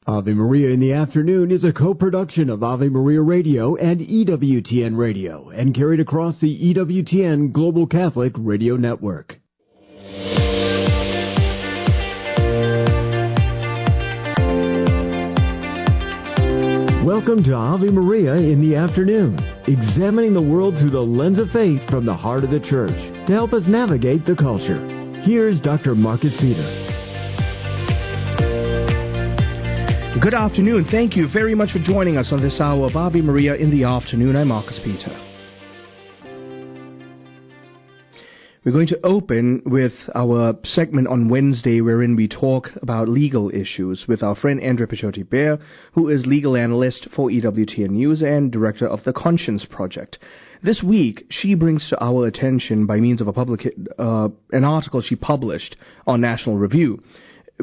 Ave Maria in the Afternoon is a co-production of Ave Maria Radio and EWTN Radio and carried across the EWTN Global Catholic Radio Network. Welcome to Ave Maria in the Afternoon, examining the world through the lens of faith from the heart of the Church to help us navigate the culture. Here's Dr. Marcus Peter. Good afternoon. Thank you very much for joining us on this hour of Ave Maria in the Afternoon. I'm Marcus Peter. We're going to open with our segment on Wednesday wherein we talk about legal issues with our friend Andrea Picciotti-Bayer, who is legal analyst for EWTN News and director of the Conscience Project. This week, she brings to our attention by means of an article she published on National Review,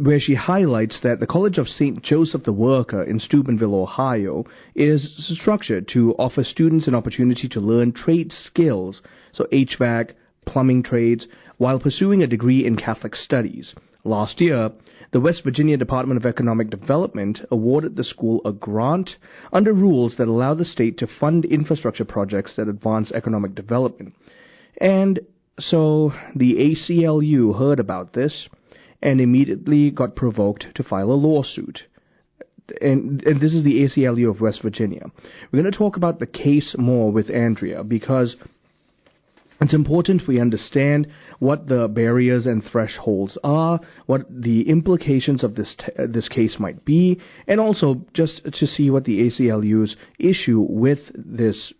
where she highlights that the College of St. Joseph the Worker in Steubenville, Ohio, is structured to offer students an opportunity to learn trade skills, so HVAC, plumbing trades, while pursuing a degree in Catholic studies. Last year, the West Virginia Department of Economic Development awarded the school a grant under rules that allow the state to fund infrastructure projects that advance economic development. And so the ACLU heard about this and immediately got provoked to file a lawsuit. And this is the ACLU of West Virginia. We're going to talk about the case more with Andrea because it's important we understand what the barriers and thresholds are, what the implications of this case might be, and also just to see what the ACLU's issue with this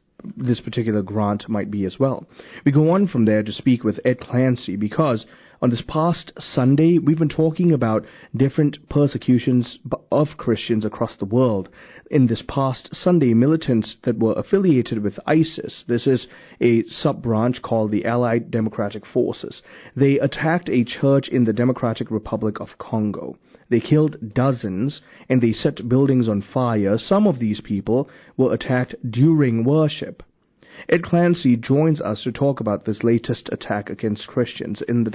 particular grant might be as well. We go on from there to speak with Ed Clancy because on this past Sunday, we've been talking about different persecutions of Christians across the world. In this past Sunday, militants that were affiliated with ISIS, this is a sub-branch called the Allied Democratic Forces, they attacked a church in the Democratic Republic of Congo. They killed dozens, and they set buildings on fire. Some of these people were attacked during worship. Ed Clancy joins us to talk about this latest attack against Christians in the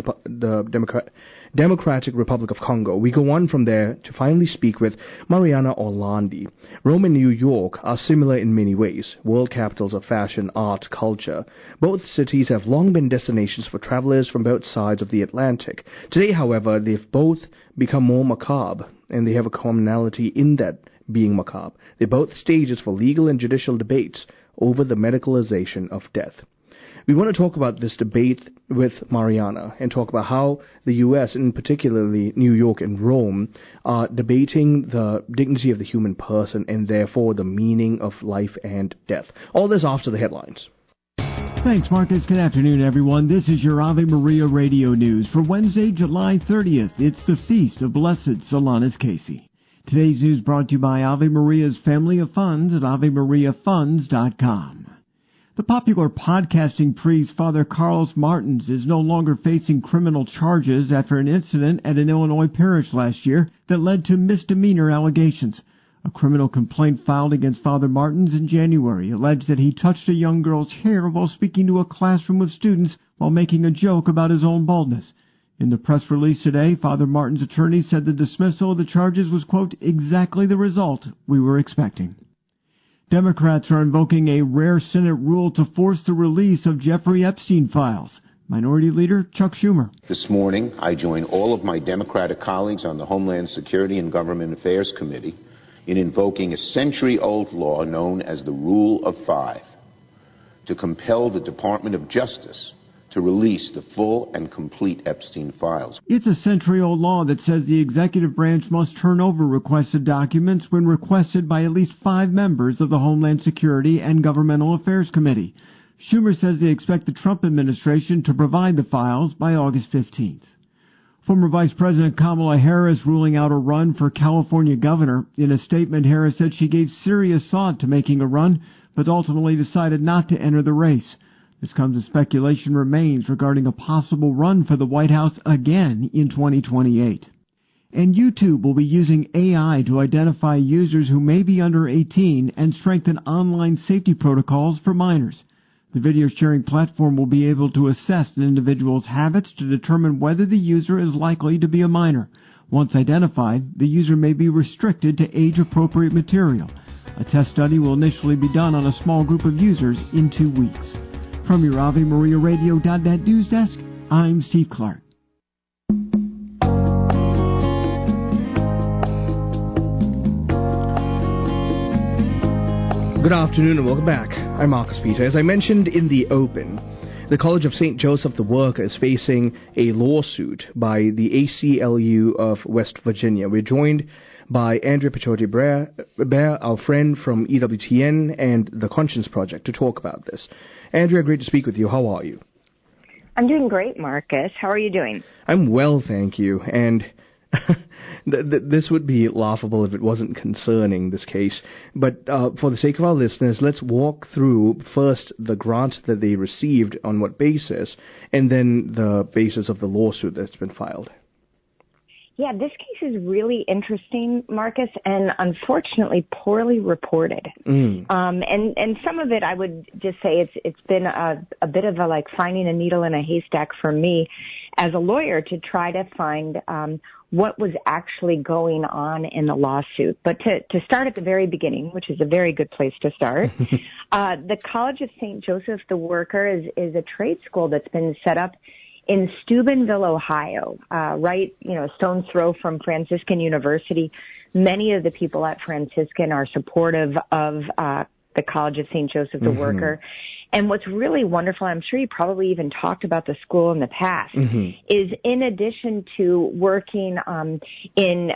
Democratic Republic of Congo. We go on from there to finally speak with Mariana Orlandi. Rome and New York are similar in many ways, world capitals of fashion, art, culture. Both cities have long been destinations for travelers from both sides of the Atlantic. Today, however, they've both become more macabre, and they have a commonality in that being macabre. They're both stages for legal and judicial debates over the medicalization of death. We want to talk about this debate with Mariana and talk about how the U.S., and particularly New York and Rome, are debating the dignity of the human person and therefore the meaning of life and death. All this after the headlines. Thanks, Marcus. Good afternoon, everyone. This is your Ave Maria Radio News for Wednesday, July 30th. It's the Feast of Blessed Solanus Casey. Today's news brought to you by Ave Maria's Family of Funds at AveMariaFunds.com. The popular podcasting priest Father Carlos Martins is no longer facing criminal charges after an incident at an Illinois parish last year that led to misdemeanor allegations. A criminal complaint filed against Father Martins in January alleged that he touched a young girl's hair while speaking to a classroom of students while making a joke about his own baldness. In the press release today, Father Martin's attorney said the dismissal of the charges was, quote, exactly the result we were expecting. Democrats are invoking a rare Senate rule to force the release of Jeffrey Epstein files. Minority Leader Chuck Schumer. This morning, I join all of my Democratic colleagues on the Homeland Security and Government Affairs Committee in invoking a century-old law known as the Rule of Five to compel the Department of Justice to release the full and complete Epstein files. It's a century-old law that says the executive branch must turn over requested documents when requested by at least 5 members of the Homeland Security and Governmental Affairs Committee. Schumer says they expect the Trump administration to provide the files by August 15th. Former Vice President Kamala Harris ruling out a run for California governor. In a statement, Harris said she gave serious thought to making a run, but ultimately decided not to enter the race. This comes as speculation remains regarding a possible run for the White House again in 2028. And YouTube will be using AI to identify users who may be under 18 and strengthen online safety protocols for minors. The video sharing platform will be able to assess an individual's habits to determine whether the user is likely to be a minor. Once identified, the user may be restricted to age-appropriate material. A test study will initially be done on a small group of users in 2 weeks. From your AveMariaRadio.net news desk, I'm Steve Clark. Good afternoon and welcome back. I'm Marcus Peter. As I mentioned in the open, the College of St. Joseph the Worker is facing a lawsuit by the ACLU of West Virginia. We're joined by Andrea Picciotti-Bayer, our friend from EWTN and the Conscience Project, to talk about this. Andrea, great to speak with you. How are you? I'm doing great, Marcus. How are you doing? I'm well, thank you. And this would be laughable if it wasn't concerning, this case. But for the sake of our listeners, let's walk through first the grant that they received, on what basis, and then the basis of the lawsuit that's been filed. Yeah, this case is really interesting, Marcus, and unfortunately poorly reported. And some of it, I would just say it's been a bit of a like finding a needle in a haystack for me as a lawyer to try to find what was actually going on in the lawsuit. But to start at the very beginning, which is a very good place to start, the College of St. Joseph the Worker is a trade school that's been set up in Steubenville, Ohio, right, a stone's throw from Franciscan University. Many of the people at Franciscan are supportive of the College of St. Joseph the Worker. And what's really wonderful, I'm sure you probably even talked about the school in the past, is in addition to working in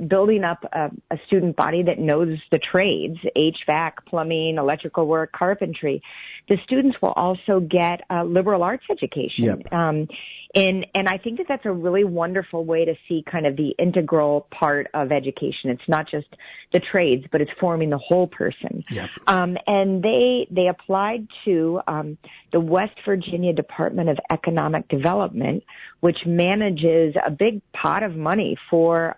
building up a student body that knows the trades, HVAC, plumbing, electrical work, carpentry, the students will also get a liberal arts education. Yep. And I think that's a really wonderful way to see kind of the integral part of education. It's not just the trades, but it's forming the whole person. Yep. And they applied to the West Virginia Department of Economic Development, which manages a big pot of money for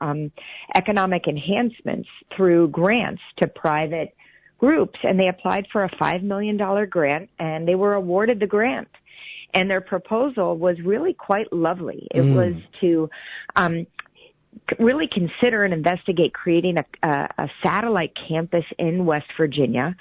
economic enhancements through grants to private groups. And they applied for a $5 million grant, and they were awarded the grant. And their proposal was really quite lovely. It was to really consider and investigate creating a satellite campus in West Virginia.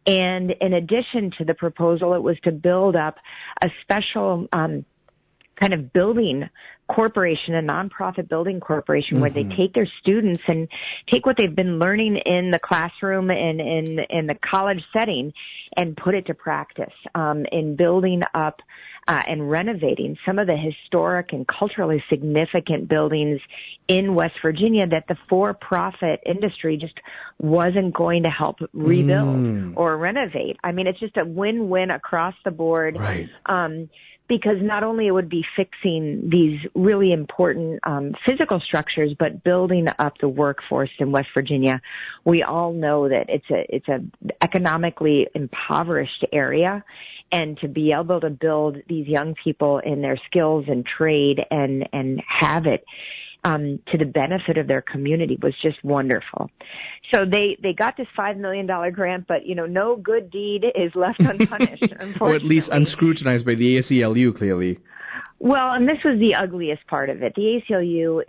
And in addition to the proposal, it was to build up a special kind of building corporation, a nonprofit building corporation, where they take their students and take what they've been learning in the classroom and in the college setting and put it to practice in building up and renovating some of the historic and culturally significant buildings in West Virginia that the for-profit industry just wasn't going to help rebuild or renovate. I mean, it's just a win-win across the board. Right. Because not only it would be fixing these really important physical structures, but building up the workforce in West Virginia. We all know that it's a economically impoverished area, and to be able to build these young people in their skills and trade and have it to the benefit of their community was just wonderful. So they got this $5 million grant, but, no good deed is left unpunished, unfortunately. Or at least unscrutinized by the ACLU, clearly. Well, and this was the ugliest part of it. The ACLU,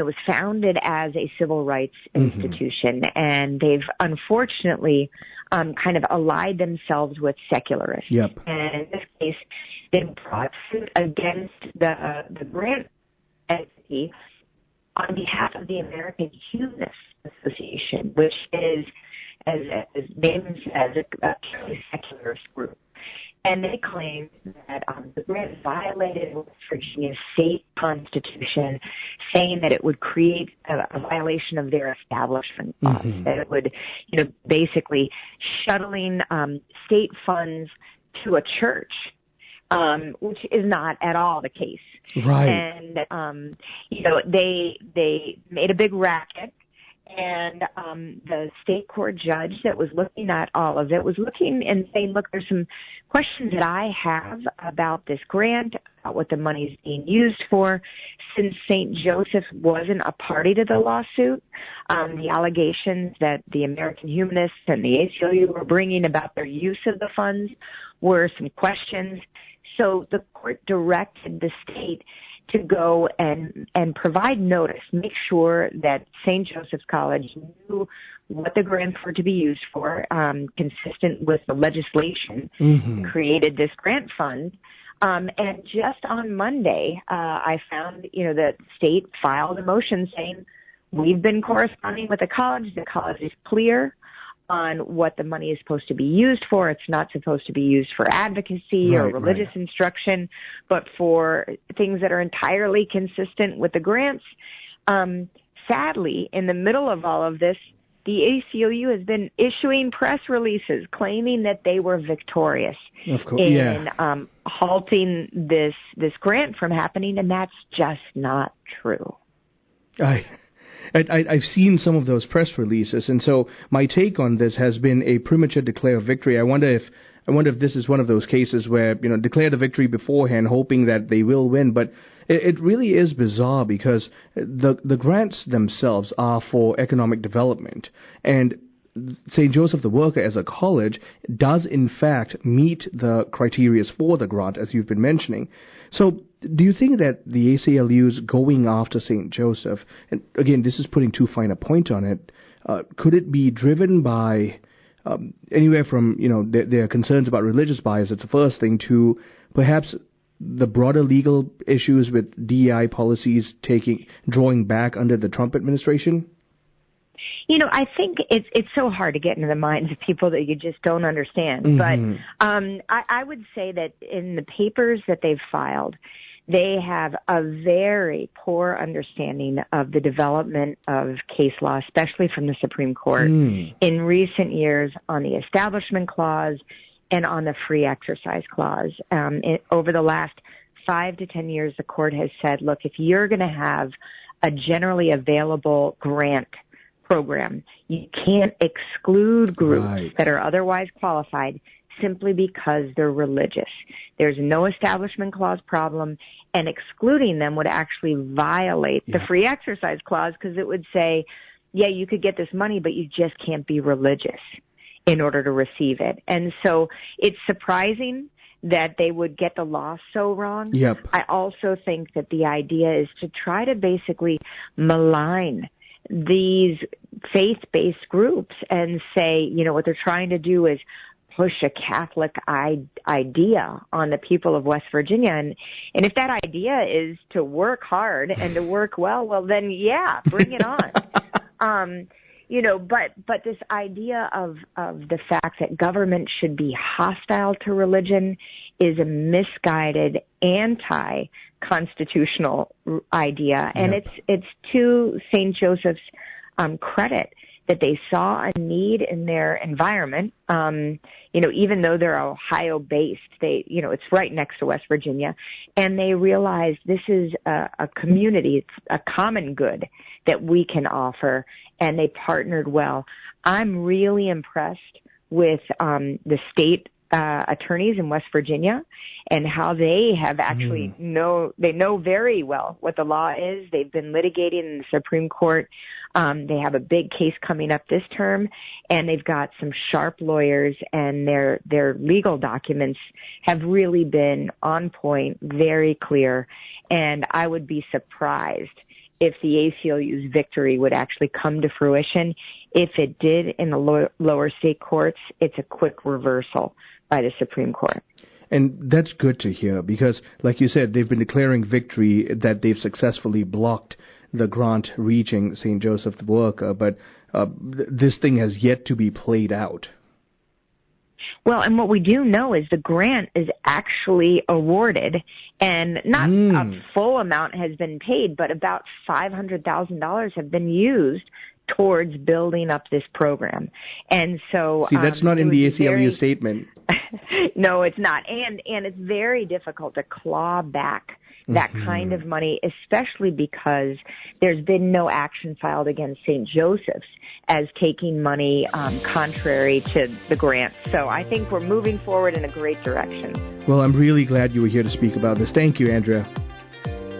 was founded as a civil rights institution, and they've unfortunately kind of allied themselves with secularists. Yep. And in this case, they brought suit against the grant entity on behalf of the American Humanist Association, which is, as named as a purely secularist group. And they claim that the grant violated West Virginia's state constitution, saying that it would create a violation of their establishment laws, that it would, basically shuttling state funds to a church, which is not at all the case. Right. And, they made a big racket. And the state court judge that was looking at all of it was looking and saying, look, there's some questions that I have about this grant, about what the money's being used for. Since St. Joseph wasn't a party to the lawsuit, the allegations that the American Humanists and the ACLU were bringing about their use of the funds were some questions. So the court directed the state to go and provide notice, make sure that St. Joseph's College knew what the grants were to be used for, consistent with the legislation created this grant fund. And just on Monday, I found, the state filed a motion saying, we've been corresponding with the college. The college is clear on what the money is supposed to be used for. It's not supposed to be used for advocacy or religious instruction, but for things that are entirely consistent with the grants. Sadly, in the middle of all of this, the ACLU has been issuing press releases claiming that they were victorious in halting this grant from happening, and that's just not true. I've seen some of those press releases, and so my take on this has been a premature declare of victory. I wonder if this is one of those cases where, declare the victory beforehand, hoping that they will win. But it really is bizarre because the grants themselves are for economic development, and St. Joseph the Worker as a college does in fact meet the criteria for the grant, as you've been mentioning. So do you think that the ACLU is going after St. Joseph, and again, this is putting too fine a point on it, could it be driven by anywhere from, their concerns about religious bias, it's the first thing, to perhaps the broader legal issues with DEI policies drawing back under the Trump administration? I think it's so hard to get into the minds of people that you just don't understand. But I would say that in the papers that they've filed, they have a very poor understanding of the development of case law, especially from the Supreme Court in recent years on the Establishment Clause and on the Free Exercise Clause. Over the last 5 to 10 years, the court has said, look, if you're going to have a generally available grant program, you can't exclude groups that are otherwise qualified simply because they're religious. There's no Establishment Clause problem, and excluding them would actually violate the Free Exercise Clause, because it would say, you could get this money, but you just can't be religious in order to receive it. And so it's surprising that they would get the law so wrong. I also think that the idea is to try to basically malign these faith-based groups and say, what they're trying to do is push a Catholic idea on the people of West Virginia. And if that idea is to work hard and to work well, then bring it on. But this idea of the fact that government should be hostile to religion is a misguided, anti-constitutional idea. And it's to St. Joseph's credit that they saw a need in their environment. Even though they're Ohio-based, it's right next to West Virginia, and they realized this is a community, it's a common good that we can offer, and they partnered well. I'm really impressed with the state attorneys in West Virginia and how they have actually know very well what the law is. They've been litigating in the Supreme Court. They have a big case coming up this term, and they've got some sharp lawyers, and their legal documents have really been on point, very clear. And I would be surprised if the ACLU's victory would actually come to fruition. If it did in the lower state courts, it's a quick reversal by the Supreme Court. And that's good to hear because, like you said, they've been declaring victory that they've successfully blocked the grant reaching St. Joseph the Worker, but this thing has yet to be played out. Well, and what we do know is the grant is actually awarded, and not a full amount has been paid, but about $500,000 have been used towards building up this program. And so see, that's not in the ACLU statement. No, it's not. And it's very difficult to claw back that kind of money, especially because there's been no action filed against St. Joseph's as taking money contrary to the grant. So I think we're moving forward in a great direction. Well, I'm really glad you were here to speak about this. Thank you, Andrea.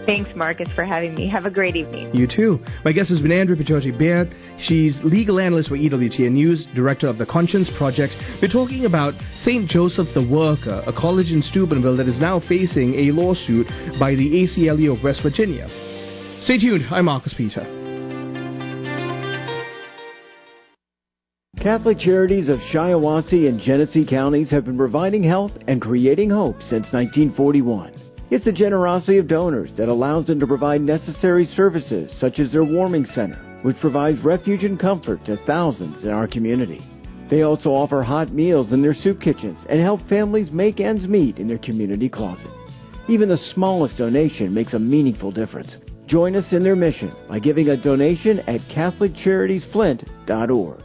Thanks, Marcus, for having me. Have a great evening. You too. My guest has been Andrea Picciotti-Bayer. She's legal analyst for EWTN News, director of the Conscience Project. We're talking about St. Joseph the Worker, a college in Steubenville that is now facing a lawsuit by the ACLU of West Virginia. Stay tuned. I'm Marcus Peter. Catholic Charities of Shiawassee and Genesee counties have been providing health and creating hope since 1941. It's the generosity of donors that allows them to provide necessary services such as their warming center, which provides refuge and comfort to thousands in our community. They also offer hot meals in their soup kitchens and help families make ends meet in their community closet. Even the smallest donation makes a meaningful difference. Join us in their mission by giving a donation at CatholicCharitiesFlint.org.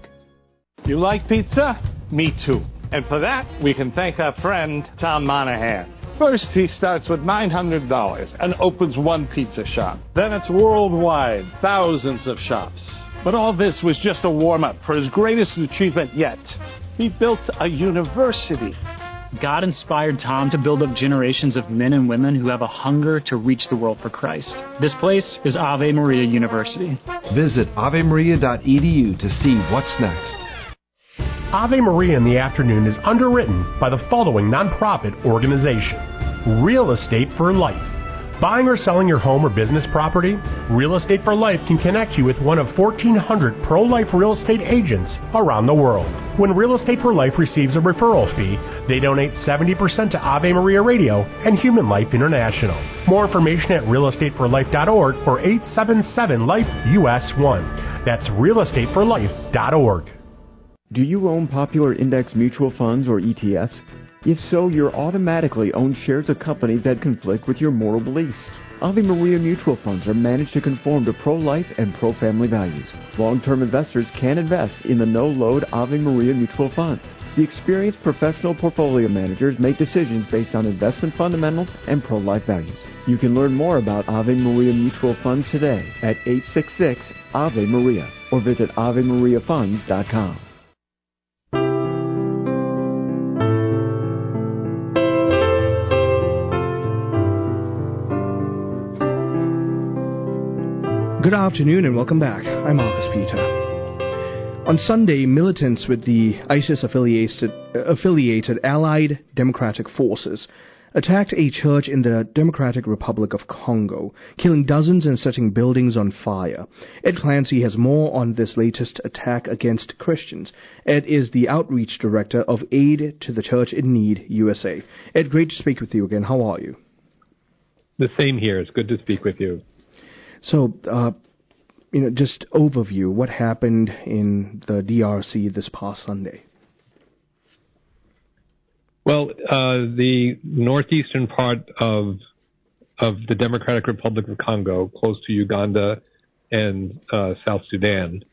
You like pizza? Me too. And for that, we can thank our friend Tom Monahan. First, he starts with $900 and opens one pizza shop. Then it's worldwide, thousands of shops. But all this was just a warm-up for his greatest achievement yet. He built a university. God inspired Tom to build up generations of men and women who have a hunger to reach the world for Christ. This place is Ave Maria University. Visit avemaria.edu to see what's next. Ave Maria in the Afternoon is underwritten by the following nonprofit organization: Real Estate for Life. Buying or selling your home or business property? Real Estate for Life can connect you with one of 1,400 pro-life real estate agents around the world. When Real Estate for Life receives a referral fee, they donate 70% to Ave Maria Radio and Human Life International. More information at realestateforlife.org or 877-LIFE-US1. That's realestateforlife.org. Do you own popular index mutual funds or ETFs? If so, you're automatically own shares of companies that conflict with your moral beliefs. Ave Maria mutual funds are managed to conform to pro-life and pro-family values. Long-term investors can invest in the no-load Ave Maria mutual funds. The experienced professional portfolio managers make decisions based on investment fundamentals and pro-life values. You can learn more about Ave Maria mutual funds today at 866-AVE-MARIA or visit AveMariaFunds.com. Good afternoon and welcome back. I'm Marcus Peter. On Sunday, militants with the ISIS-affiliated Allied Democratic Forces attacked a church in the Democratic Republic of Congo, killing dozens and setting buildings on fire. Ed Clancy has more on this latest attack against Christians. Ed is the outreach director of Aid to the Church in Need, USA. Ed, great to speak with you again. How are you? The same here. It's good to speak with you. So, just overview, what happened in the DRC this past Sunday? Well, the northeastern part of the Democratic Republic of Congo, close to Uganda and South Sudan,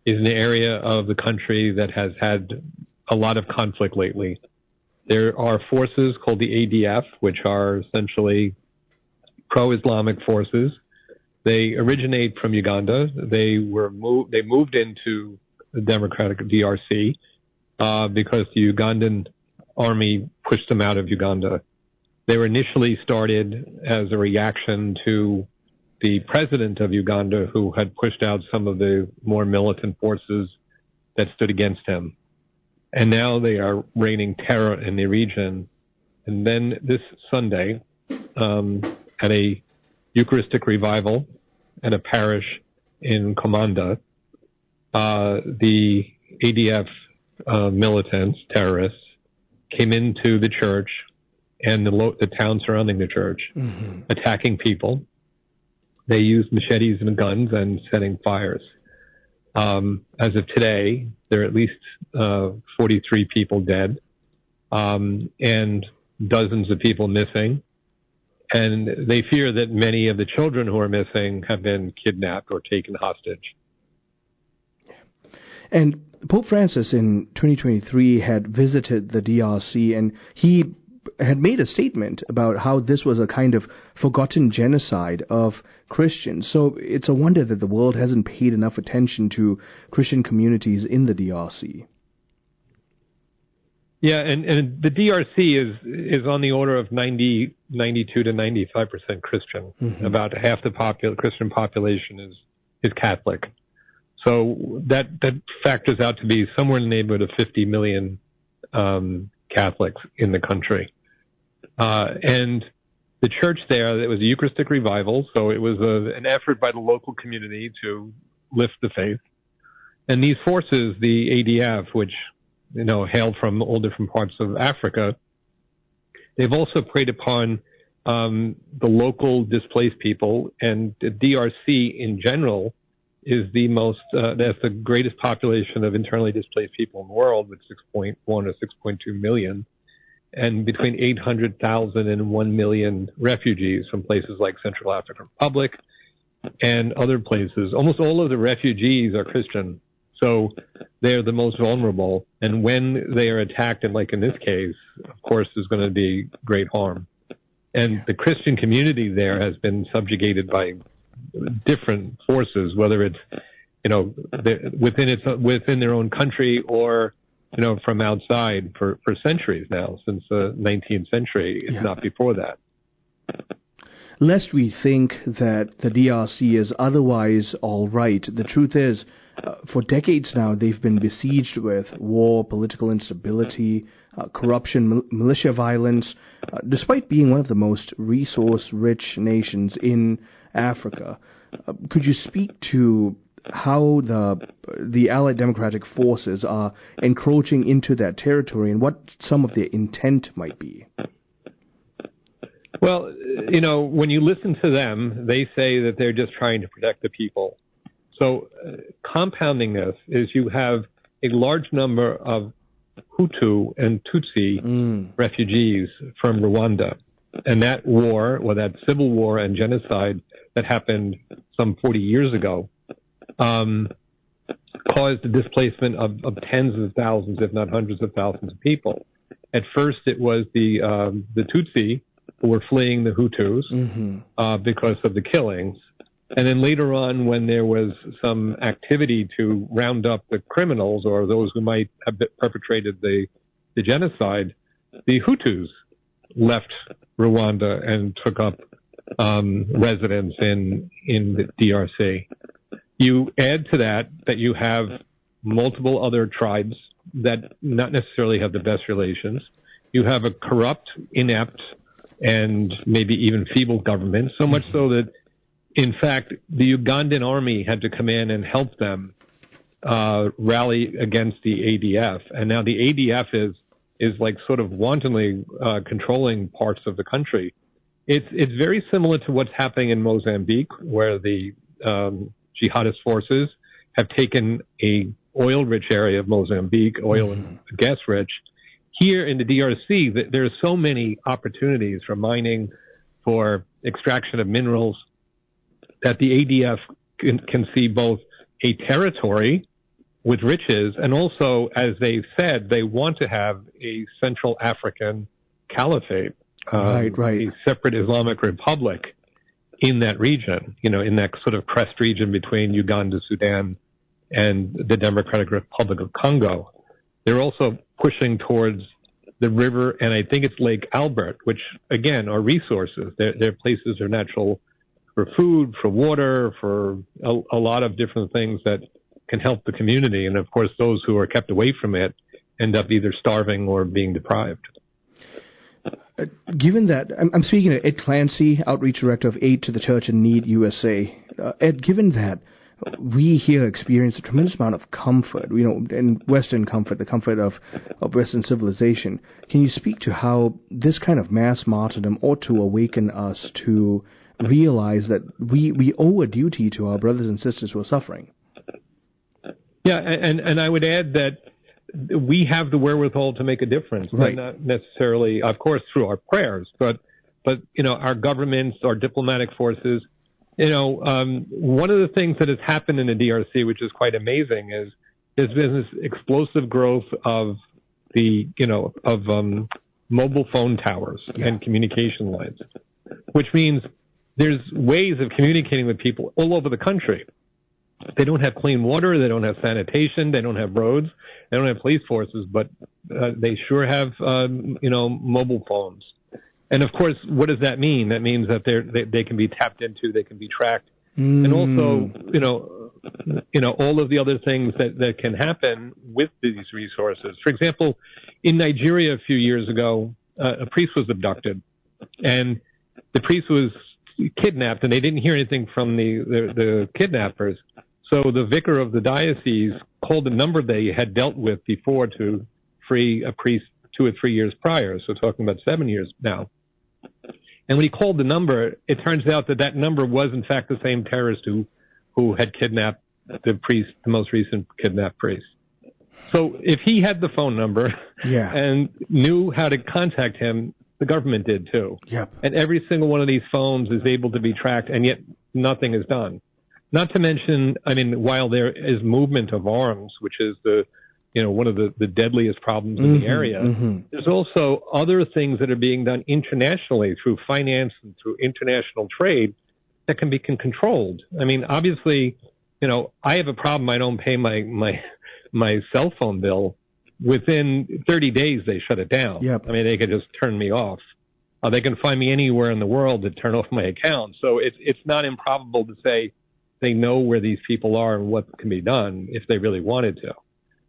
is an area of the country that has had a lot of conflict lately. There are forces called the ADF, which are essentially pro-Islamic forces. They originate from Uganda. They moved into the Democratic DRC because the Ugandan army pushed them out of Uganda. They were initially started as a reaction to the president of Uganda, who had pushed out some of the more militant forces that stood against him. And now they are raining terror in the region. And then this Sunday, at a Eucharistic revival at a parish in Komanda, the ADF militants, terrorists, came into the church and the town surrounding the church, attacking people. They used machetes and guns and setting fires. As of today, there are at least 43 people dead and dozens of people missing. And they fear that many of the children who are missing have been kidnapped or taken hostage. And Pope Francis in 2023 had visited the DRC, and he had made a statement about how this was a kind of forgotten genocide of Christians. So it's a wonder that the world hasn't paid enough attention to Christian communities in the DRC. Yeah, and the DRC is on the order of 92 to 95% Christian. Mm-hmm. About half the Christian population is Catholic. So that factors out to be somewhere in the neighborhood of 50 million Catholics in the country. And the church there, it was a Eucharistic revival, so it was an effort by the local community to lift the faith. And these forces, the ADF, which hailed from all different parts of Africa, they've also preyed upon the local displaced people, and the DRC in general is that's the greatest population of internally displaced people in the world, with 6.1 or 6.2 million, and between 800,000 and 1 million refugees from places like Central African Republic and other places. Almost all of the refugees are Christian, so they're the most vulnerable. And when they are attacked, and like in this case, of course, there's going to be great harm. And the Christian community there has been subjugated by different forces, whether it's within their own country or from outside for centuries now, since the 19th century, if not before that. Lest we think that the DRC is otherwise all right, the truth is, for decades now, they've been besieged with war, political instability, corruption, militia violence, despite being one of the most resource-rich nations in Africa. Could you speak to how the Allied Democratic Forces are encroaching into that territory and what some of their intent might be? Well, when you listen to them, they say that they're just trying to protect the people. So compounding this is you have a large number of Hutu and Tutsi refugees from Rwanda. And that war, that civil war and genocide that happened some 40 years ago, caused the displacement of tens of thousands, if not hundreds of thousands of people. At first, it was the Tutsi who were fleeing the Hutus because of the killings. And then later on, when there was some activity to round up the criminals or those who might have perpetrated the genocide, the Hutus left Rwanda and took up residence in the DRC. You add to that you have multiple other tribes that not necessarily have the best relations. You have a corrupt, inept, and maybe even feeble government, so much so that, in fact, the Ugandan army had to come in and help them rally against the ADF. And now the ADF is like sort of wantonly controlling parts of the country. It's very similar to what's happening in Mozambique, where the jihadist forces have taken a oil-rich area of Mozambique, oil and gas-rich. Here in the DRC, there are so many opportunities for mining, for extraction of minerals, that the ADF can see both a territory with riches, and also, as they've said, they want to have a Central African caliphate, a separate Islamic republic in that region, in that sort of crest region between Uganda, Sudan, and the Democratic Republic of Congo. They're also pushing towards the river, and I think it's Lake Albert, which, again, are resources. They're places that are natural for food, for water, for a lot of different things that can help the community. And, of course, those who are kept away from it end up either starving or being deprived. Given that, I'm speaking to Ed Clancy, Outreach Director of Aid to the Church in Need USA. Ed, given that we here experience a tremendous amount of comfort, and Western comfort, the comfort of Western civilization, can you speak to how this kind of mass martyrdom ought to awaken us to realize that we owe a duty to our brothers and sisters who are suffering? Yeah, and I would add that we have the wherewithal to make a difference, but not necessarily, of course, through our prayers, but our governments, our diplomatic forces. One of the things that has happened in the DRC, which is quite amazing, is there's been this explosive growth of mobile phone towers and communication lines, which means there's ways of communicating with people all over the country. They don't have clean water. They don't have sanitation. They don't have roads. They don't have police forces, but they sure have, mobile phones. And of course, what does that mean? That means that they can be tapped into, they can be tracked, and also, all of the other things that can happen with these resources. For example, in Nigeria a few years ago, a priest was abducted, and the priest was kidnapped, and they didn't hear anything from the kidnappers. So the vicar of the diocese called a number they had dealt with before to free a priest 2 or 3 years prior, so talking about 7 years now. And when he called the number, it turns out that number was in fact the same terrorist who had kidnapped the priest, the most recent kidnapped priest. So if he had the phone number and knew how to contact him, the government did too. Yep. And every single one of these phones is able to be tracked, and yet nothing is done. Not to mention, while there is movement of arms, which is one of the deadliest problems in the area, there's also other things that are being done internationally through finance and through international trade that can be controlled. Obviously, I have a problem. I don't pay my cell phone bill. Within 30 days, they shut it down. Yep. They could just turn me off. They can find me anywhere in the world to turn off my account. So it's not improbable to say they know where these people are and what can be done if they really wanted to.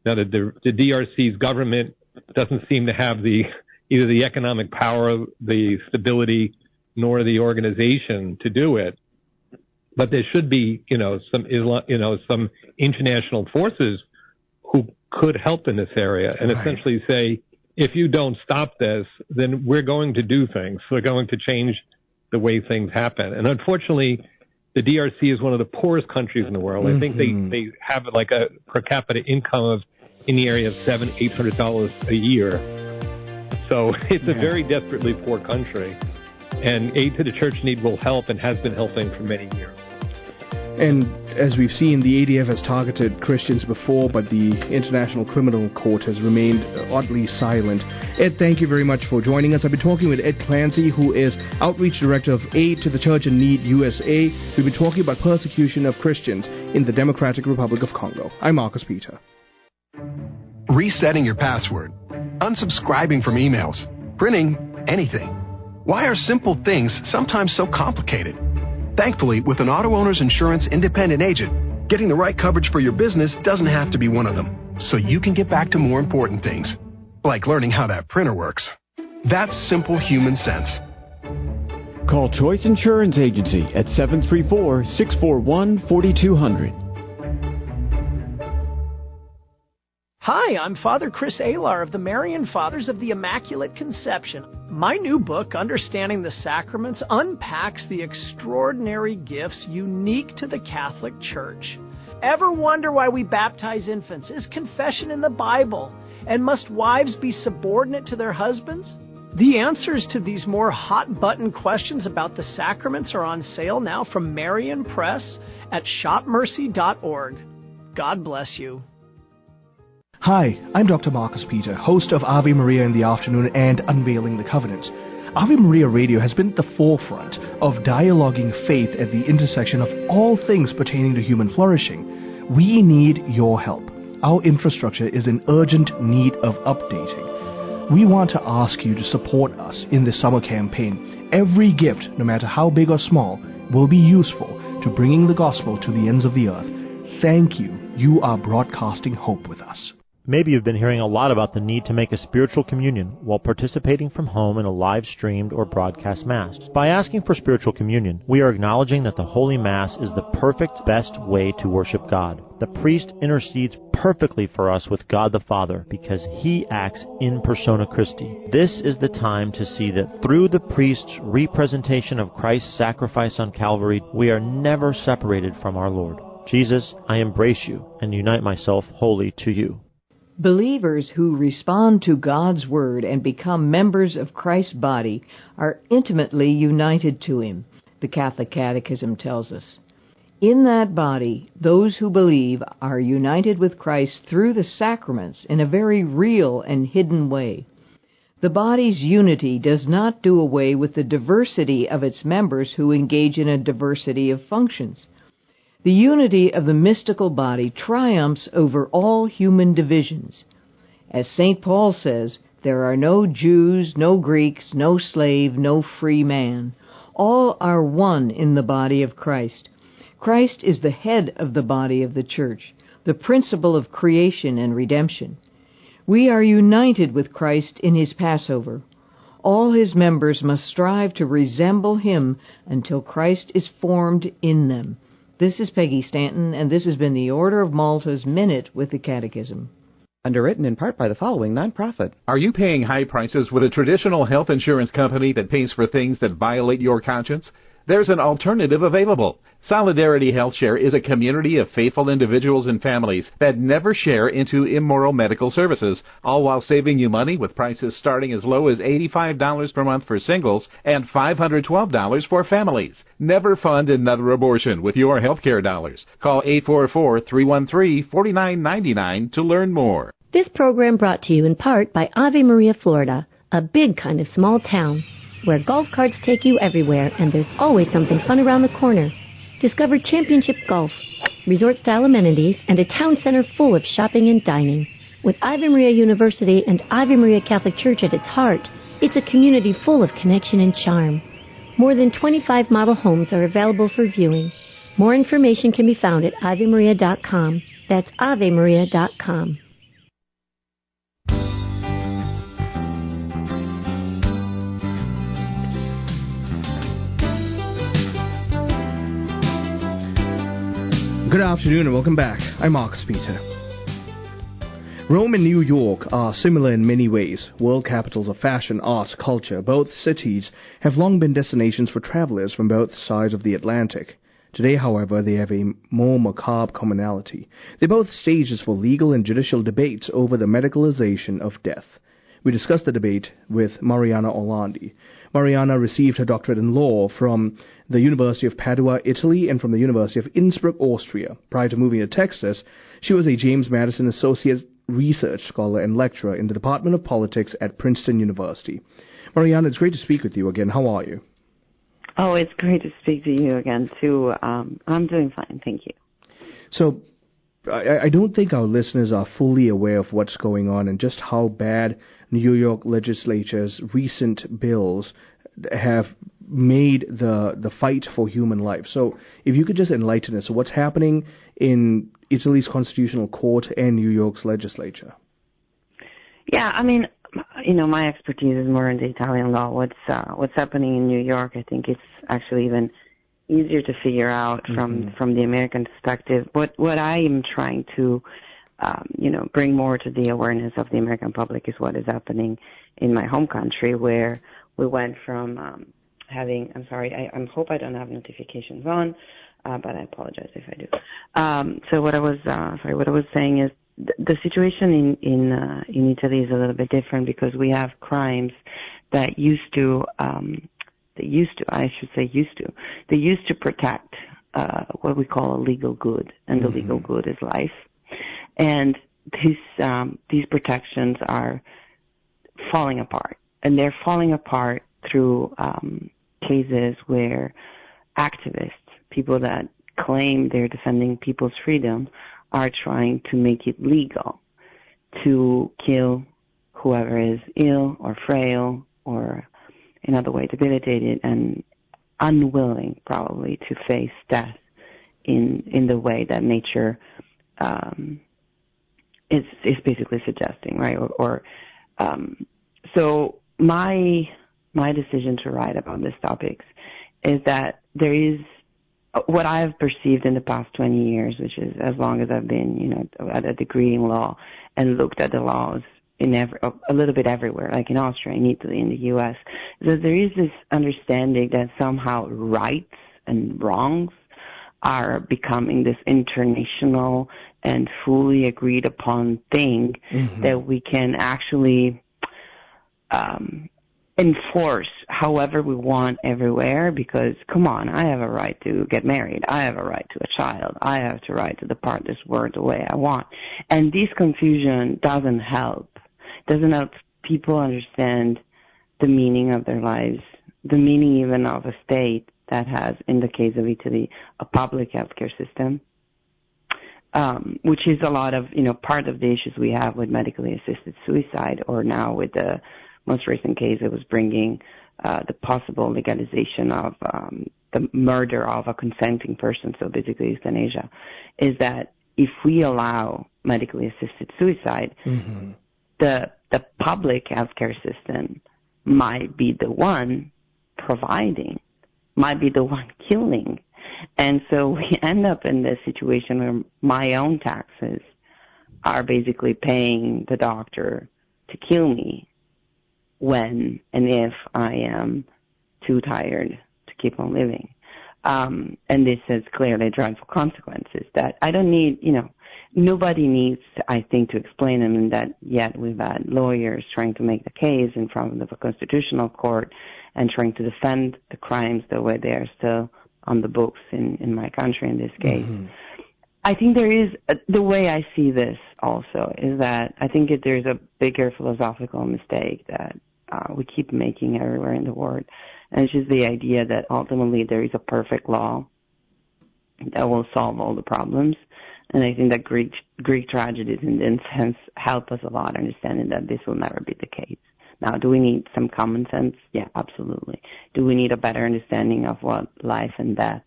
Now, the DRC's government doesn't seem to have either the economic power, the stability, nor the organization to do it. But there should be, some international forces who could help in this area and essentially say, if you don't stop this, then we're going to do things. We're going to change the way things happen. And unfortunately, the DRC is one of the poorest countries in the world. I think they have like a per capita income of in the area of $700-800 a year. So it's a very desperately poor country. And aid to the church need will help and has been helping for many years. And as we've seen, the ADF has targeted Christians before, but the International Criminal Court has remained oddly silent. Ed, thank you very much for joining us. I've been talking with Ed Clancy, who is Outreach Director of Aid to the Church in Need USA. We've been talking about persecution of Christians in the Democratic Republic of Congo. I'm Marcus Peter. Resetting your password, unsubscribing from emails, printing anything. Why are simple things sometimes so complicated? Thankfully, with an auto owner's insurance independent agent, getting the right coverage for your business doesn't have to be one of them, so you can get back to more important things, like learning how that printer works. That's simple human sense. Call Choice Insurance Agency at 734-641-4200. Hi, I'm Father Chris Alar of the Marian Fathers of the Immaculate Conception. My new book, Understanding the Sacraments, unpacks the extraordinary gifts unique to the Catholic Church. Ever wonder why we baptize infants? Is confession in the Bible? And must wives be subordinate to their husbands? The answers to these more hot-button questions about the sacraments are on sale now from Marian Press at shopmercy.org. God bless you. Hi, I'm Dr. Marcus Peter, host of Ave Maria in the Afternoon and Unveiling the Covenants. Ave Maria Radio has been at the forefront of dialoguing faith at the intersection of all things pertaining to human flourishing. We need your help. Our infrastructure is in urgent need of updating. We want to ask you to support us in this summer campaign. Every gift, no matter how big or small, will be useful to bringing the gospel to the ends of the earth. Thank you. You are broadcasting hope with us. Maybe you've been hearing a lot about the need to make a spiritual communion while participating from home in a live-streamed or broadcast Mass. By asking for spiritual communion, we are acknowledging that the Holy Mass is the perfect, best way to worship God. The priest intercedes perfectly for us with God the Father because he acts in persona Christi. This is the time to see that through the priest's representation of Christ's sacrifice on Calvary, we are never separated from our Lord. Jesus, I embrace you and unite myself wholly to you. Believers who respond to God's Word and become members of Christ's body are intimately united to Him, the Catholic Catechism tells us. In that body, those who believe are united with Christ through the sacraments in a very real and hidden way. The body's unity does not do away with the diversity of its members who engage in a diversity of functions. The unity of the mystical body triumphs over all human divisions. As St. Paul says, there are no Jews, no Greeks, no slave, no free man. All are one in the body of Christ. Christ is the head of the body of the church, the principle of creation and redemption. We are united with Christ in his Passover. All his members must strive to resemble him until Christ is formed in them. This is Peggy Stanton, and this has been the Order of Malta's Minute with the Catechism. Underwritten in part by the following nonprofit. Are you paying high prices with a traditional health insurance company that pays for things that violate your conscience? There's an alternative available. Solidarity HealthShare is a community of faithful individuals and families that never share into immoral medical services, all while saving you money with prices starting as low as $85 per month for singles and $512 for families. Never fund another abortion with your healthcare dollars. Call 844-313-4999 to learn more. This program brought to you in part by Ave Maria, Florida, a big kind of small town where golf carts take you everywhere and there's always something fun around the corner. Discover championship golf, resort-style amenities, and a town center full of shopping and dining. With Ave Maria University and Ave Maria Catholic Church at its heart, it's a community full of connection and charm. More than 25 model homes are available for viewing. More information can be found at AveMaria.com. That's AveMaria.com. Good afternoon and welcome back. I'm Marcus Peter. Rome and New York are similar in many ways. World capitals of fashion, art, culture. Both cities have long been destinations for travelers from both sides of the Atlantic. Today, however, they have a more macabre commonality. They're both stages for legal and judicial debates over the medicalization of death. We discussed the debate with Mariana Orlandi. Mariana received her doctorate in law from the University of Padua, Italy, and from the University of Innsbruck, Austria. Prior to moving to Texas, she was a James Madison Associate Research Scholar and lecturer in the Department of Politics at Princeton University. Mariana, it's great to speak with you again. How are you? Oh, it's great to speak to you again, too. I'm doing fine, thank you. So, I don't think our listeners are fully aware of what's going on and just how bad New York legislature's recent bills have made the fight for human life. So if you could just enlighten us, what's happening in Italy's constitutional court and New York's legislature? Yeah, I mean, you know, my expertise is more in the Italian law. What's happening in New York, I think it's actually even easier to figure out from the American perspective. What I am trying to bring more to the awareness of the American public is what is happening in my home country, where we went from having, I'm sorry, I hope I don't have notifications on, but I apologize if I do. So what I was saying is the situation in Italy is a little bit different because we have crimes that used to protect what we call a legal good, and the legal good is life. And these protections are falling apart, and they're falling apart through cases where activists, people that claim they're defending people's freedom, are trying to make it legal to kill whoever is ill or frail or in other way debilitated and unwilling probably to face death in the way that nature is basically suggesting, right? So my decision to write about these topics is that there is what I have perceived in the past 20 years, which is as long as I've been, at a degree in law and looked at the laws in a little bit everywhere, like in Austria, in Italy, in the U.S., that there is this understanding that somehow rights and wrongs are becoming this international and fully agreed upon thing that we can actually enforce however we want everywhere, because come on, I have a right to get married, I have a right to a child, I have the right to depart this world the way I want. And this confusion doesn't help people understand the meaning of their lives, the meaning even of a state, that has, in the case of Italy, a public healthcare system, which is a lot of, part of the issues we have with medically assisted suicide, or now with the most recent case that was bringing the possible legalization of the murder of a consenting person, so basically euthanasia, is that if we allow medically assisted suicide, the public healthcare system might be the one providing, might be the one killing. And so we end up in this situation where my own taxes are basically paying the doctor to kill me when and if I am too tired to keep on living. And this has clearly dreadful consequences that I don't need, nobody needs, I think, to explain them, and that yet we've had lawyers trying to make the case in front of a constitutional court and trying to defend the crimes the way they are still on the books in my country in this case. I think there is, the way I see this also is that I think there's a bigger philosophical mistake that we keep making everywhere in the world. And it's just the idea that ultimately there is a perfect law that will solve all the problems. And I think that Greek tragedies in this sense help us a lot understanding that this will never be the case. Now, do we need some common sense? Yeah, absolutely. Do we need a better understanding of what life and death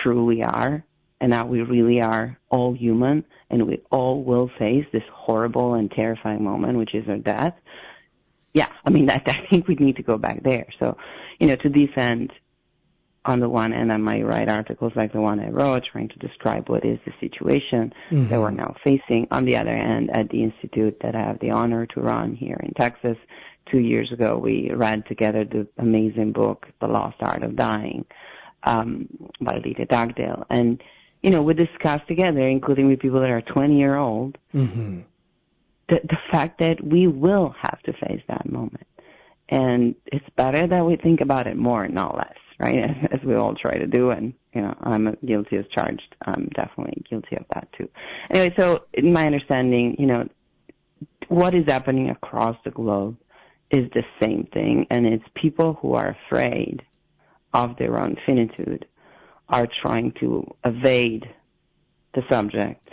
truly are, and that we really are all human, and we all will face this horrible and terrifying moment, which is our death? Yeah, I think we need to go back there. So, to this end, on the one hand, I might write articles like the one I wrote, trying to describe what is the situation that we're now facing. On the other hand, at the institute that I have the honor to run here in Texas, 2 years ago, we read together the amazing book, The Lost Art of Dying, by Lydia Dugdale. And, we discussed together, including with people that are 20-year-old, the fact that we will have to face that moment. And it's better that we think about it more, not less, right? As we all try to do. And, I'm guilty as charged. I'm definitely guilty of that too. Anyway, so in my understanding, what is happening across the globe is the same thing. And it's people who are afraid of their own finitude are trying to evade the subject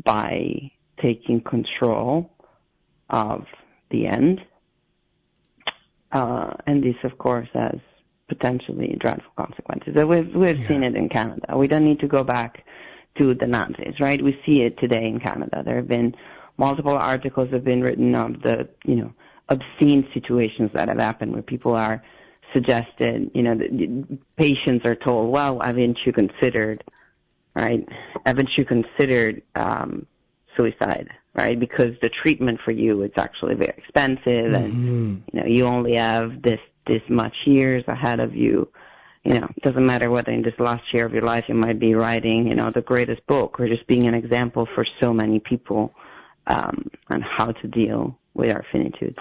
by taking control of the end. And this, of course, has potentially dreadful consequences. We've seen it in Canada. We don't need to go back to the Nazis, right? We see it today in Canada. There have been multiple articles have been written of the, obscene situations that have happened where people are suggested, the patients are told, well, haven't you considered suicide, right? Because the treatment for you is actually very expensive, and you only have this much years ahead of you. It doesn't matter whether in this last year of your life you might be writing, the greatest book, or just being an example for so many people on how to deal with our finitude.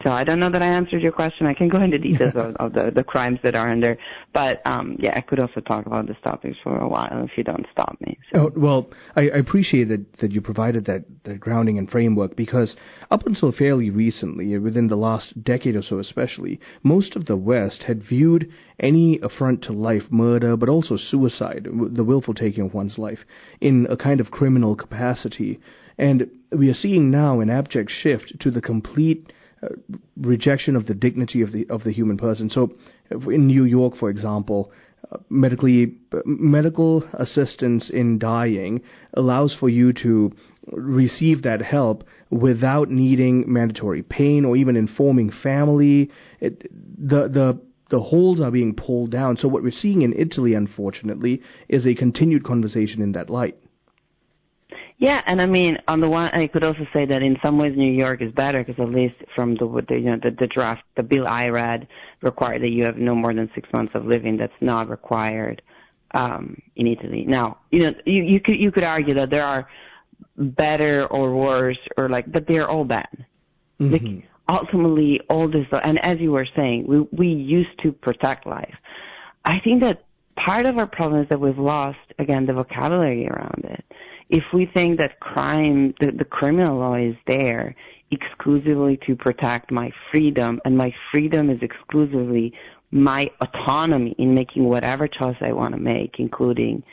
So I don't know that I answered your question. I can go into details of the crimes that are in there. But, I could also talk about this topic for a while if you don't stop me. So. Oh, well, I appreciate that you provided that grounding and framework, because up until fairly recently, within the last decade or so especially, most of the West had viewed any affront to life, murder, but also suicide, the willful taking of one's life, in a kind of criminal capacity. And we are seeing now an abject shift to the complete rejection of the dignity of the human person. So, in New York, for example, medical assistance in dying allows for you to receive that help without needing mandatory pain or even informing family. The holds are being pulled down. So what we're seeing in Italy, unfortunately, is a continued conversation in that light. Yeah, and on the one, I could also say that in some ways New York is better, because at least from the draft, the bill I read required that you have no more than 6 months of living. That's not required in Italy. Now, you could argue that there are better or worse, but they're all bad. Ultimately, all this, and as you were saying, we used to protect life. I think that part of our problem is that we've lost, again, the vocabulary around it. If we think that crime, the criminal law is there exclusively to protect my freedom, and my freedom is exclusively my autonomy in making whatever choice I want to make, including,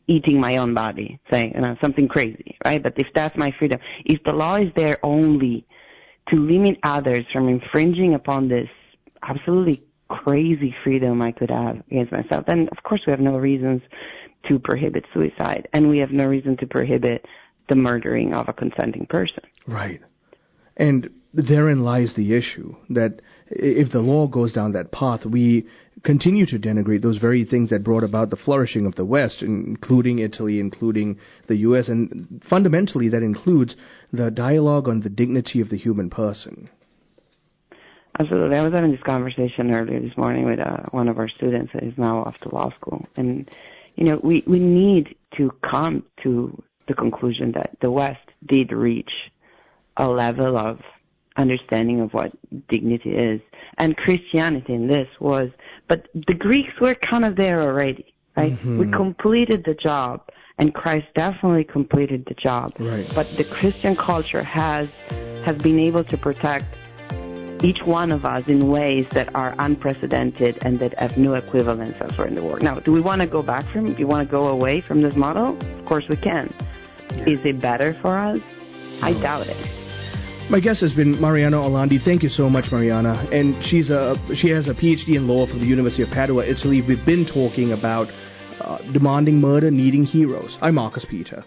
eating my own body, saying, something crazy, right? But if that's my freedom, if the law is there only to limit others from infringing upon this absolutely crazy freedom I could have against myself, then of course we have no reasons to prohibit suicide, and we have no reason to prohibit the murdering of a consenting person. Right. And therein lies the issue, that if the law goes down that path, we continue to denigrate those very things that brought about the flourishing of the West, including Italy, including the U.S., and fundamentally that includes the dialogue on the dignity of the human person. Absolutely. I was having this conversation earlier this morning with one of our students that is now off to law school. And, we need to come to the conclusion that the West did reach a level of understanding of what dignity is. And Christianity in this was, but the Greeks were kind of there already, right? Mm-hmm. We completed the job, and Christ definitely completed the job. Right. But the Christian culture has been able to protect each one of us in ways that are unprecedented and that have no equivalence elsewhere in the world. Now, do we want to go back from it? Do you want to go away from this model? Of course we can. Yeah. Is it better for us? I doubt it. My guest has been Mariana Orlandi. Thank you so much, Mariana. And she has a PhD in law from the University of Padua, Italy. We've been talking about demanding murder, needing heroes. I'm Marcus Peter.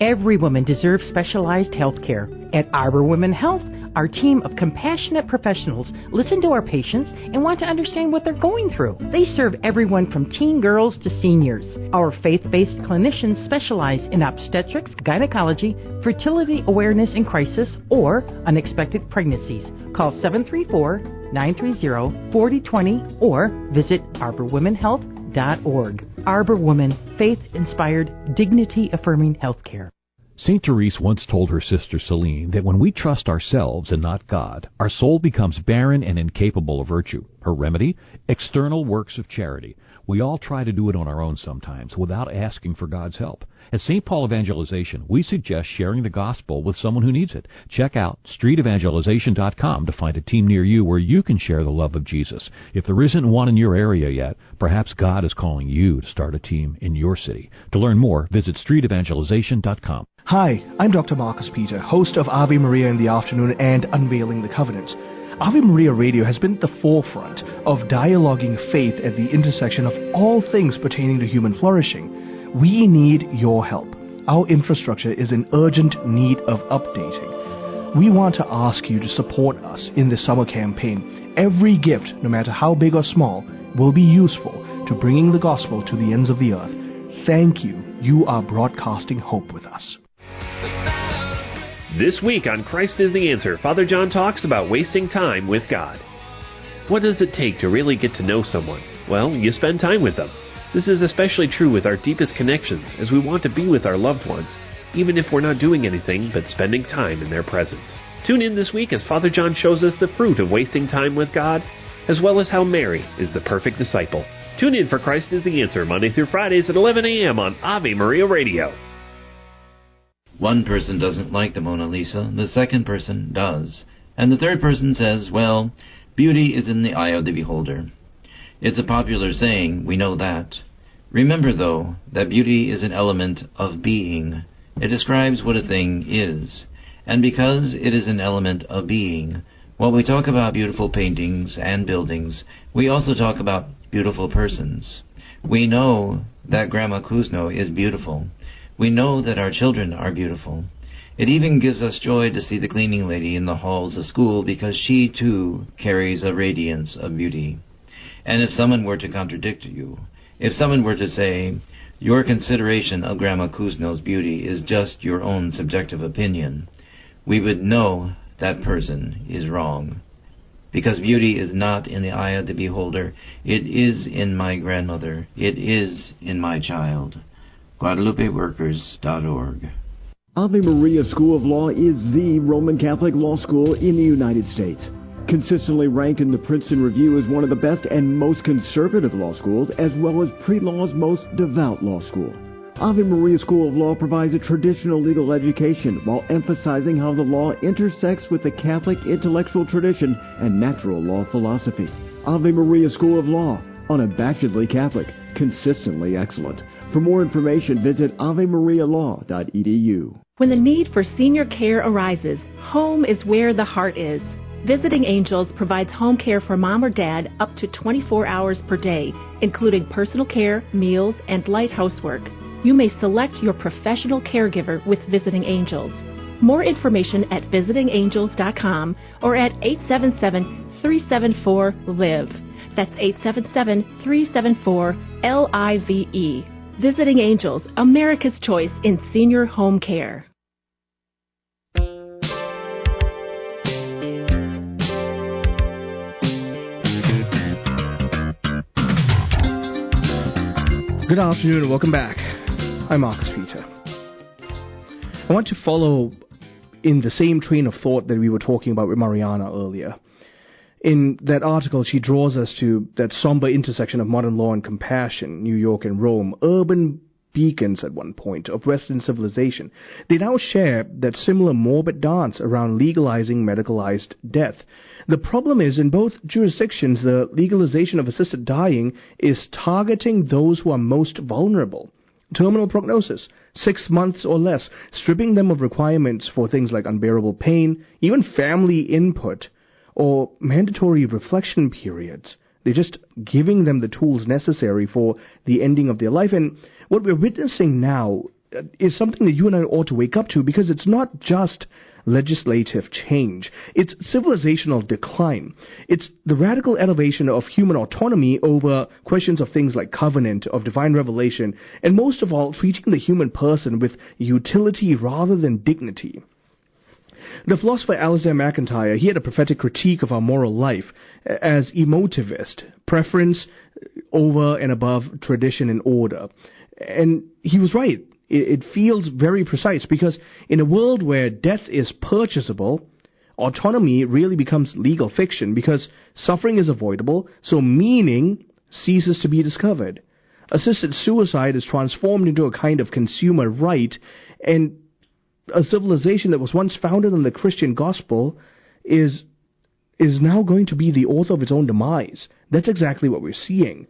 Every woman deserves specialized health care. At Arbor Women Health, our team of compassionate professionals listen to our patients and want to understand what they're going through. They serve everyone from teen girls to seniors. Our faith-based clinicians specialize in obstetrics, gynecology, fertility awareness and crisis, or unexpected pregnancies. Call 734-930-4020 or visit arborwomenhealth.org. Arbor Women, faith-inspired, dignity-affirming health care. St. Therese once told her sister Celine that when we trust ourselves and not God, our soul becomes barren and incapable of virtue. Her remedy? External works of charity. We all try to do it on our own sometimes without asking for God's help. At St. Paul Evangelization, we suggest sharing the gospel with someone who needs it. Check out streetevangelization.com to find a team near you where you can share the love of Jesus. If there isn't one in your area yet, perhaps God is calling you to start a team in your city. To learn more, visit streetevangelization.com. Hi, I'm Dr. Marcus Peter, host of Ave Maria in the Afternoon and Unveiling the Covenants. Ave Maria Radio has been at the forefront of dialoguing faith at the intersection of all things pertaining to human flourishing. We need your help. Our infrastructure is in urgent need of updating. We want to ask you to support us in the summer campaign. Every gift, no matter how big or small, will be useful to bringing the gospel to the ends of the earth. Thank you. You are broadcasting hope with us. This week on Christ is the Answer, Father John talks about wasting time with God. What does it take to really get to know someone? Well, you spend time with them. This is especially true with our deepest connections, as we want to be with our loved ones, even if we're not doing anything but spending time in their presence. Tune in this week as Father John shows us the fruit of wasting time with God, as well as how Mary is the perfect disciple. Tune in for Christ is the Answer, Monday through Fridays at 11 a.m. on Ave Maria Radio. One person doesn't like the Mona Lisa, the second person does. And the third person says, well, beauty is in the eye of the beholder. It's a popular saying, we know that. Remember, though, that beauty is an element of being. It describes what a thing is. And because it is an element of being, while we talk about beautiful paintings and buildings, we also talk about beautiful persons. We know that Grandma Kuzno is beautiful. We know that our children are beautiful. It even gives us joy to see the cleaning lady in the halls of school because she, too, carries a radiance of beauty. And if someone were to contradict you, if someone were to say, your consideration of Grandma Kuzno's beauty is just your own subjective opinion, we would know that person is wrong. Because beauty is not in the eye of the beholder. It is in my grandmother. It is in my child. GuadalupeWorkers.org. Ave Maria School of Law is the Roman Catholic law school in the United States. Consistently ranked in the Princeton Review as one of the best and most conservative law schools, as well as pre-law's most devout law school. Ave Maria School of Law provides a traditional legal education while emphasizing how the law intersects with the Catholic intellectual tradition and natural law philosophy. Ave Maria School of Law, unabashedly Catholic, consistently excellent. For more information, visit avemarialaw.edu. When the need for senior care arises, home is where the heart is. Visiting Angels provides home care for mom or dad up to 24 hours per day, including personal care, meals, and light housework. You may select your professional caregiver with Visiting Angels. More information at visitingangels.com or at 877-374-LIVE. That's 877-374-LIVE. Visiting Angels, America's choice in senior home care. Good afternoon and welcome back. I'm Marcus Peter. I want to follow in the same train of thought that we were talking about with Mariana earlier. In that article, she draws us to that somber intersection of modern law and compassion, New York and Rome, urban beacons at one point of Western civilization. They now share that similar morbid dance around legalizing medicalized death. The problem is, in both jurisdictions, the legalization of assisted dying is targeting those who are most vulnerable. Terminal prognosis, 6 months or less, stripping them of requirements for things like unbearable pain, even family input, or mandatory reflection periods. They're just giving them the tools necessary for the ending of their life. And what we're witnessing now is something that you and I ought to wake up to, because it's not just legislative change. It's civilizational decline. It's the radical elevation of human autonomy over questions of things like covenant, of divine revelation, and most of all, treating the human person with utility rather than dignity. The philosopher Alasdair MacIntyre, he had a prophetic critique of our moral life as emotivist, preference over and above tradition and order. And he was right. It feels very precise, because in a world where death is purchasable, autonomy really becomes legal fiction, because suffering is avoidable, so meaning ceases to be discovered. Assisted suicide is transformed into a kind of consumer right, and a civilization that was once founded on the Christian gospel is now going to be the author of its own demise. That's exactly what we're seeing.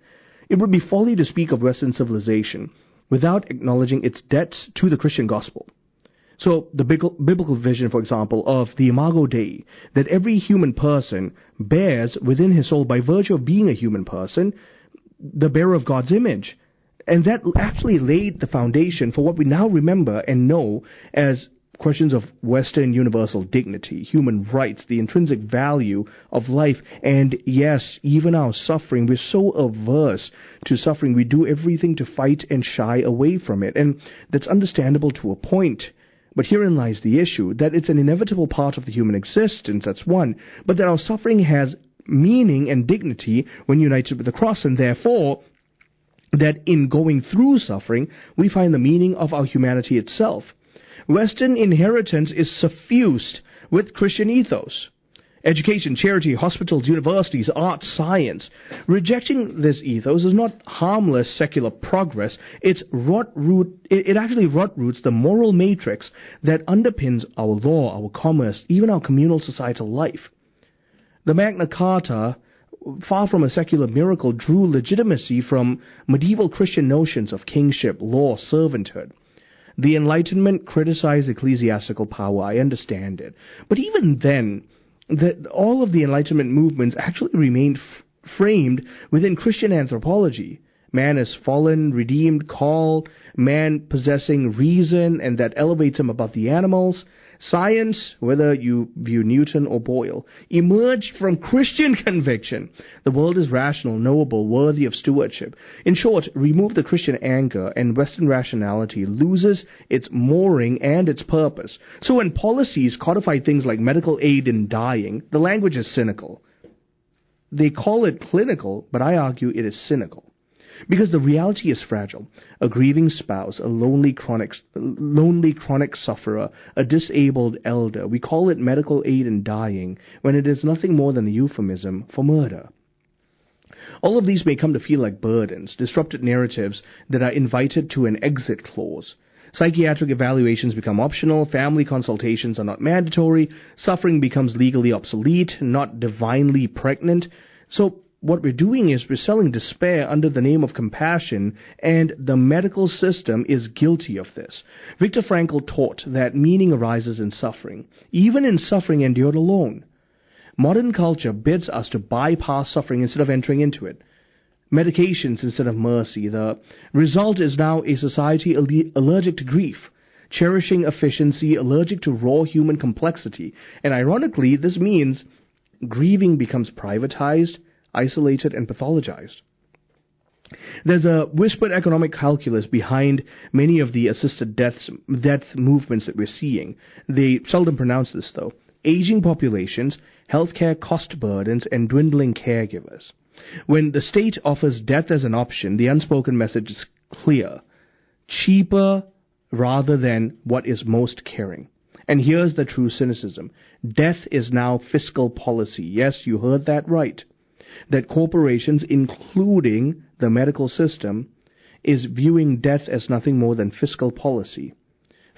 It would be folly to speak of Western civilization without acknowledging its debts to the Christian gospel. So the biblical vision, for example, of the Imago Dei, that every human person bears within his soul, by virtue of being a human person, the bearer of God's image. And that actually laid the foundation for what we now remember and know as questions of Western universal dignity, human rights, the intrinsic value of life, and yes, even our suffering. We're so averse to suffering, we do everything to fight and shy away from it, and that's understandable to a point. But herein lies the issue, that it's an inevitable part of the human existence, that's one, but that our suffering has meaning and dignity when united with the cross, and therefore that in going through suffering, we find the meaning of our humanity itself. Western inheritance is suffused with Christian ethos. Education, charity, hospitals, universities, art, science. Rejecting this ethos is not harmless secular progress. It actually roots the moral matrix that underpins our law, our commerce, even our communal societal life. The Magna Carta, far from a secular miracle, drew legitimacy from medieval Christian notions of kingship, law, servanthood. The Enlightenment criticized ecclesiastical power. I understand it. But even then, all of the Enlightenment movements actually remained framed within Christian anthropology. Man is fallen, redeemed, called, man possessing reason, and that elevates him above the animals. Science, whether you view Newton or Boyle, emerged from Christian conviction. The world is rational, knowable, worthy of stewardship. In short, remove the Christian anchor, and Western rationality loses its mooring and its purpose. So when policies codify things like medical aid in dying, the language is cynical. They call it clinical, but I argue it is cynical. Because the reality is fragile. A grieving spouse, a lonely chronic sufferer, a disabled elder. We call it medical aid in dying when it is nothing more than a euphemism for murder. All of these may come to feel like burdens, disrupted narratives that are invited to an exit clause. Psychiatric evaluations become optional, family consultations are not mandatory, suffering becomes legally obsolete, not divinely pregnant. So what we're doing is we're selling despair under the name of compassion, and the medical system is guilty of this. Viktor Frankl taught that meaning arises in suffering, even in suffering endured alone. Modern culture bids us to bypass suffering instead of entering into it. Medications instead of mercy. The result is now a society allergic to grief, cherishing efficiency, allergic to raw human complexity. And ironically, this means grieving becomes privatized, isolated, and pathologized. There's a whispered economic calculus behind many of the assisted death movements that we're seeing. They seldom pronounce this, though. Aging populations, healthcare cost burdens, and dwindling caregivers. When the state offers death as an option, the unspoken message is clear. Cheaper rather than what is most caring. And here's the true cynicism. Death is now fiscal policy. Yes, you heard that right. That corporations, including the medical system, is viewing death as nothing more than fiscal policy,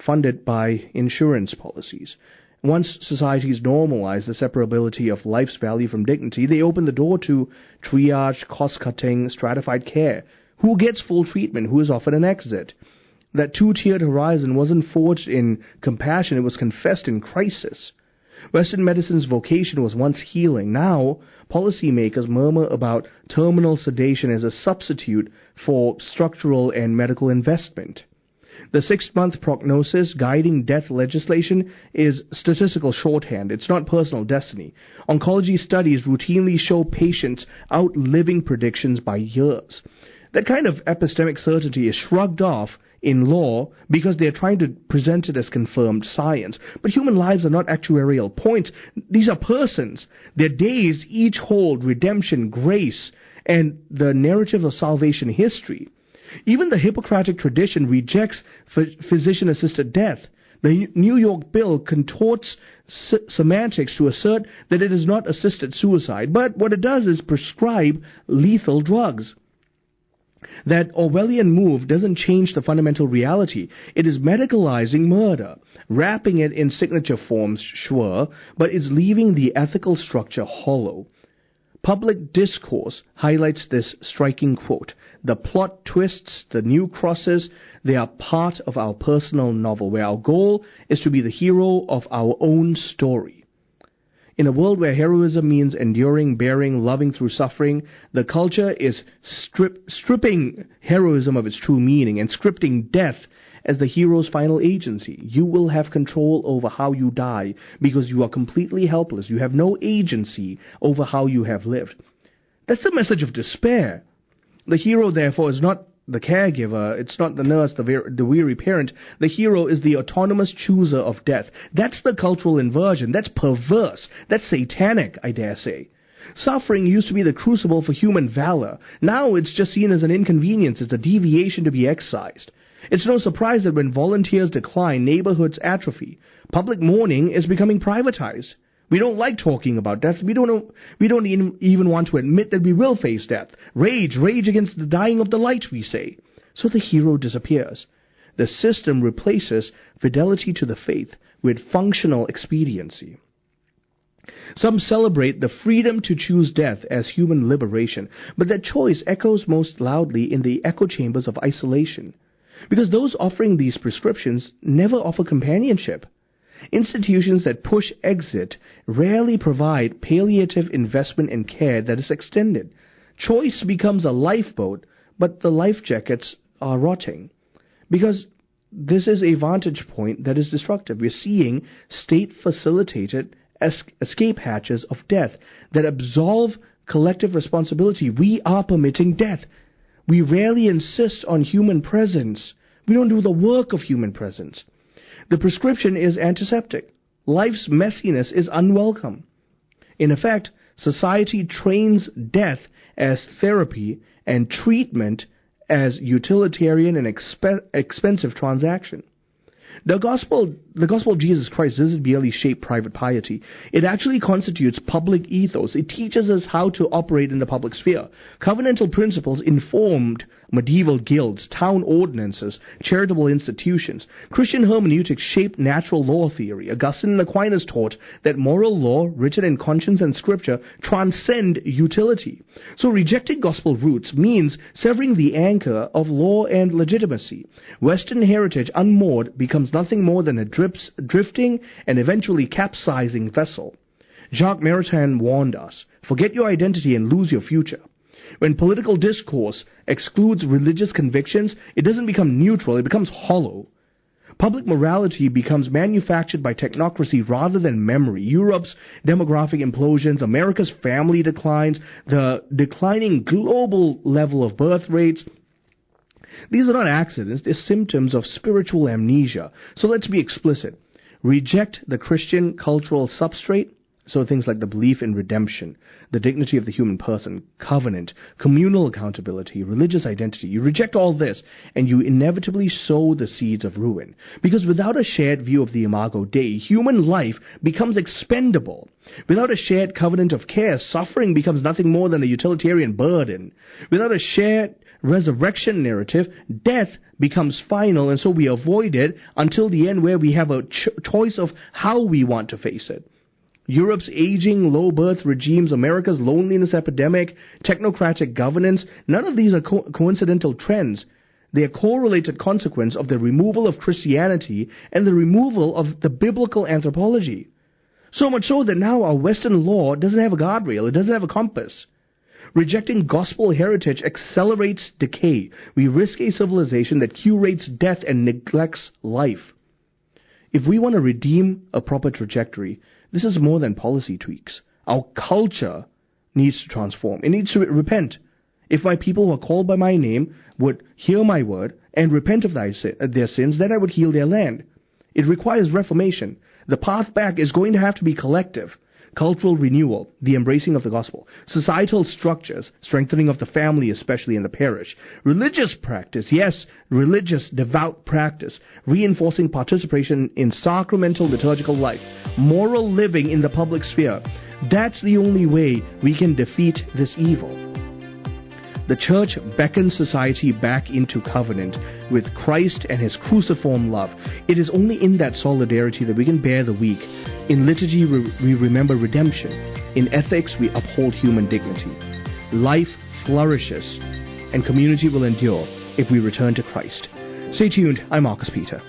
funded by insurance policies. Once societies normalize the separability of life's value from dignity, they open the door to triage, cost-cutting, stratified care. Who gets full treatment? Who is offered an exit? That two-tiered horizon wasn't forged in compassion, it was confessed in crisis. Western medicine's vocation was once healing. Now, policymakers murmur about terminal sedation as a substitute for structural and medical investment. The 6-month prognosis guiding death legislation is statistical shorthand. It's not personal destiny. Oncology studies routinely show patients outliving predictions by years. That kind of epistemic certainty is shrugged off in law because they're trying to present it as confirmed science. But human lives are not actuarial points. These are persons. Their days each hold redemption, grace, and the narrative of salvation history. Even the Hippocratic tradition rejects physician-assisted death. The New York Bill contorts semantics to assert that it is not assisted suicide, but what it does is prescribe lethal drugs. That Orwellian move doesn't change the fundamental reality. It is medicalizing murder, wrapping it in signature forms, sure, but it's leaving the ethical structure hollow. Public discourse highlights this striking quote. The plot twists, the new crosses, they are part of our personal novel, where our goal is to be the hero of our own story. In a world where heroism means enduring, bearing, loving through suffering, the culture is stripping heroism of its true meaning and scripting death as the hero's final agency. You will have control over how you die because you are completely helpless. You have no agency over how you have lived. That's the message of despair. The hero, therefore, is not the caregiver, it's not the nurse, the weary parent. The hero is the autonomous chooser of death. That's the cultural inversion. That's perverse. That's satanic, I dare say. Suffering used to be the crucible for human valor. Now it's just seen as an inconvenience. It's a deviation to be excised. It's no surprise that when volunteers decline, neighborhoods atrophy. Public mourning is becoming privatized. We don't like talking about death. We don't even want to admit that we will face death. Rage against the dying of the light, we say. So the hero disappears. The system replaces fidelity to the faith with functional expediency. Some celebrate the freedom to choose death as human liberation, but that choice echoes most loudly in the echo chambers of isolation. Because those offering these prescriptions never offer companionship. Institutions that push exit rarely provide palliative investment and care that is extended. Choice becomes a lifeboat, but the life jackets are rotting. Because this is a vantage point that is destructive. We're seeing state-facilitated escape hatches of death that absolve collective responsibility. We are permitting death. We rarely insist on human presence. We don't do the work of human presence. The prescription is antiseptic. Life's messiness is unwelcome. In effect, society trains death as therapy and treatment as utilitarian and expensive transaction. The gospel of Jesus Christ doesn't merely shape private piety. It actually constitutes public ethos. It teaches us how to operate in the public sphere. Covenantal principles informed medieval guilds, town ordinances, charitable institutions. Christian hermeneutics shaped natural law theory. Augustine and Aquinas taught that moral law, written in conscience and scripture, transcend utility. So rejecting gospel roots means severing the anchor of law and legitimacy. Western heritage unmoored becomes nothing more than a drifting and eventually capsizing vessel. Jacques Maritain warned us, forget your identity and lose your future. When political discourse excludes religious convictions, it doesn't become neutral, it becomes hollow. Public morality becomes manufactured by technocracy rather than memory. Europe's demographic implosions, America's family declines, the declining global level of birth rates, these are not accidents, they're symptoms of spiritual amnesia. So let's be explicit. Reject the Christian cultural substrate, so things like the belief in redemption, the dignity of the human person, covenant, communal accountability, religious identity. You reject all this, and you inevitably sow the seeds of ruin. Because without a shared view of the Imago Dei, human life becomes expendable. Without a shared covenant of care, suffering becomes nothing more than a utilitarian burden. Without a shared resurrection narrative, death becomes final, and so we avoid it until the end, where we have a choice of how we want to face it. Europe's aging, low birth regimes, America's loneliness epidemic, technocratic governance, none of these are coincidental trends. They are correlated consequence of the removal of Christianity and the removal of the biblical anthropology. So much so that now our Western law doesn't have a guardrail, it doesn't have a compass. Rejecting gospel heritage accelerates decay. We risk a civilization that curates death and neglects life. If we want to redeem a proper trajectory, this is more than policy tweaks. Our culture needs to transform. It needs to repent. If my people who are called by my name would hear my word and repent of their sins, then I would heal their land. It requires reformation. The path back is going to have to be collective. Cultural renewal, the embracing of the gospel, societal structures, strengthening of the family, especially in the parish, religious practice, yes, religious, devout practice, reinforcing participation in sacramental liturgical life, moral living in the public sphere. That's the only way we can defeat this evil. The church beckons society back into covenant with Christ and his cruciform love. It is only in that solidarity that we can bear the weak. In liturgy, we remember redemption. In ethics, we uphold human dignity. Life flourishes, and community will endure if we return to Christ. Stay tuned. I'm Marcus Peter.